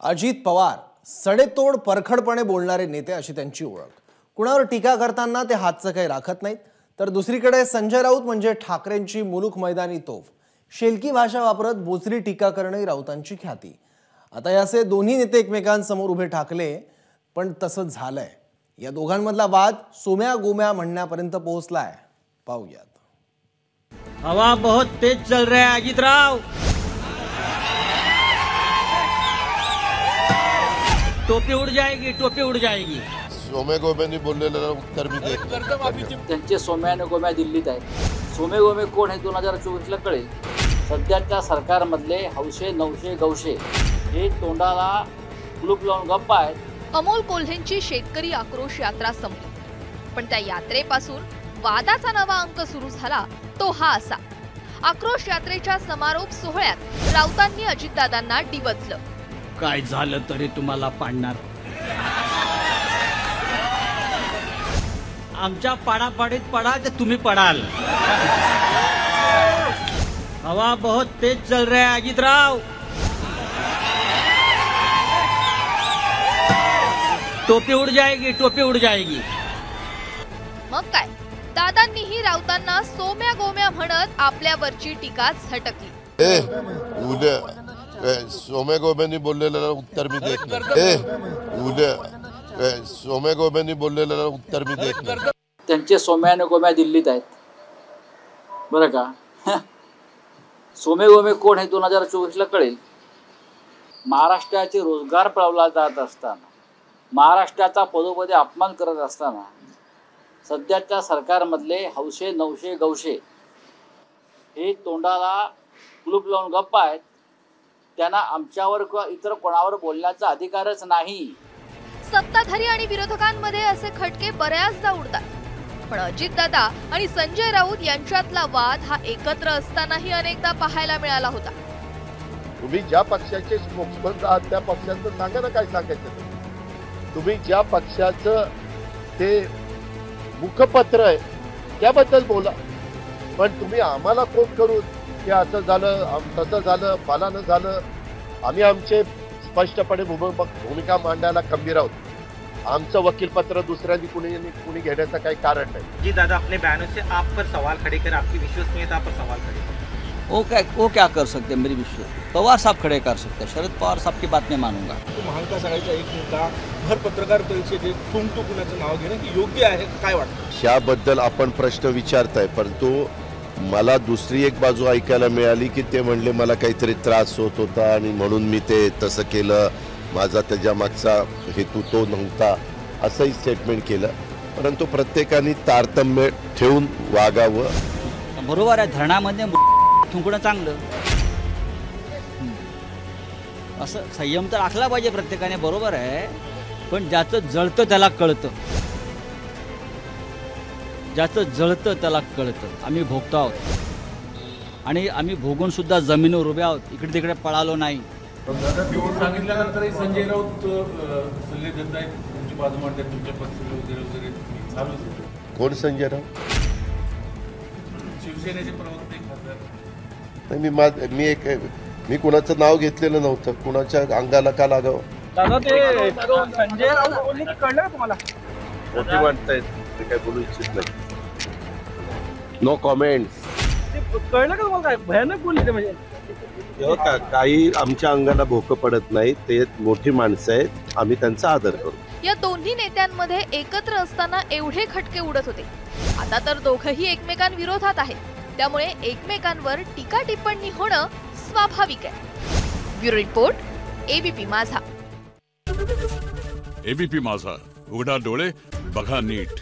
अजित पवार सडेतोड परखडपणे बोलणारे नेते अशी त्यांची ओळख। कुणावर टीका करताना ते हातचं काही राखत नाहीत। तर दुसरीकडे संजय राऊत म्हणजे ठाकरेंची मुलूक मैदानी तोफ। शेलकी भाषा वापरत बोचरी टीका करणे राऊतांची ख्याती। आता याचे दोन्ही नेते एकमेकांसमोर उभे ठाकले, पण तसंच झालंय। या दोघांमधला वाद सोम्या गोम्या म्हणण्यापर्यंत पोहोचलाय। पाहूयात। हवा बहुत तेज चल रहा है अजित राव। टोपी उड़ जाएगी, टोपी उड़ जाएगी। सोम्या गोम्यांनी बोललेलं उत्तर मी देत नाही। त्यांचे सोम्या आणि गोम्या दिल्लीत आहेत। सोमे गोमे कोण आहे 2024 ला कळेल। सध्याच्या सरकारमधले हौशे नवशे गौशे हे तोंडाला कुलूप लावून गप्प आहेत। अमोल कोल्हेंची शेतकरी आक्रोश यात्रा संपली, पण त्या यात्रेपासून वादाचा नवा अंक सुरू झाला तो हा असा। आक्रोश यात्रेच्या समारोप सोहळ्यात राऊतांनी अजितदादांना डिवचलं। काय झालं तरी तुम्हाला पाडणार। आमच्या पाडापाडीत पडा की तुम्ही पडाल। हवा बहुत तेज चल रहा है अजित राव। टोपी उड़ जाएगी, टोपी उड़ जाएगी। मग काय, दादांनीही राऊतांना सोम्या गोम्या म्हणत आपल्यावरची टीका झटकली। उद्या सोम्या गोम्यांनी बोललेलं उत्तर मी देत नाही। उद्या सोम्या गोम्यांनी बोललेलं उत्तर मी देत नाही। त्यांचे सोम्या आणि गोम्या दिल्लीत आहेत, बरं का। सोमे गोमे कोण आहे 2024 ला कळेल। महाराष्ट्राचे रोजगार पळवला जात असताना, महाराष्ट्राचा पदोपदी अपमान करत असताना सध्याच्या सरकारमधले हौशे नवशे गौशे हे तोंडाला कुलूप लावून गप्प आहेत। त्यांना आमच्यावर किंवा इतर कोणावर बोलण्याचा अधिकारच नाही। सत्ताधारी आणि विरोधकांमध्ये असे खटके बऱ्याचदा उडतात, पण अजितदादा आणि संजय राऊत यांच्यातला वाद हा एकत्र असतानाही अनेकदा पाहायला मिळाला होता। तुम्ही ज्या पक्षाचे स्पोक्समन आहात त्या पक्षाचं सांगा ना, काय सांगायचं। तुम्ही ज्या पक्षाचं ते मुखपत्र आहे त्याबद्दल बोला, पण तुम्ही आम्हाला फोन करून की असं झालं तसं झालं फलानं झालं, आम्ही आमचे स्पष्टपणे भूमिका मांडायला खंबीर आहोत। आमचं वकीलपत्र दुसऱ्यांनी कुणी घेण्याचं काही कारण नाही। जी दादा अपने बयानों से आप पर सवाल खड़े कर आपकी विश्वसनीयता पर सवाल खड़े कर। वो क्या कर सकते हैं, मेरी विश्वास पवार साहब खड़े कर सकते हैं। शरद पवार साहब की बात मैं मानूंगा। महाविकास आघाडीचा एक नेता भर पत्रकार परिषदेत थुंकतो कुणाचं नाव घेणं की योग्य आहे, काय वाटतं? याबद्दल आपण प्रश्न विचारताय, परंतु मला दुसरी एक बाजू ऐकायला मिळाली की ते म्हणले मला काहीतरी त्रास होत होता आणि म्हणून मी ते तसं केलं, माझा त्याच्या मागचा हेतू तो नव्हता, असंही स्टेटमेंट केलं। परंतु प्रत्येकाने तारतम्य ठेवून वागावं। बरोबर आहे, धरणामध्ये थुंकणं चांगलं, असं संयम तर राखला पाहिजे प्रत्येकाने, बरोबर आहे। पण ज्याचं जळतं त्याला कळतं, ज्याचं जळतं त्याला कळतं। आम्ही भोगतो आहोत आणि आम्ही भोगून सुद्धा जमिनीवर उभे आहोत, इकडे तिकडे पळालो नाही। सांगितल्यानंतरही संजय राऊत सल्ले देत आहेत, तुमची बाजू मांडतात, तुमच्या पक्ष वगैरे चालूच आहे। कोण संजय राऊत? शिवसेनेचे प्रवक्ते खासदार नाही, मी कुणाचं नाव घेतलेलं नव्हतं, कुणाच्या अंगाला का लागावं। दादा ते संजय राऊत बोलले की कळलं का तुम्हाला? मोठी म्हणतायत, ते काय बोलू इच्छित नाही। No comments. कळलं का तुम्हाला? काय भयानक बोलले ते, म्हणजे काही आमच्या अंगाला भोकं पडत नाही, ते मोठी माणसं आहेत, आम्ही त्यांचा आदर करू। या दोन्ही नेत्यांमध्ये एकत्र असताना एवढे खटके उडत होते, आता तर दोघंही एकमेकांविरोधात आहेत, त्यामुळे एकमेकांवर टीका टिप्पणी होणं स्वाभाविक आहे। ब्युरो रिपोर्ट, एबीपी माझा। एबीपी माझा, उघडा डोळे बघा नीट।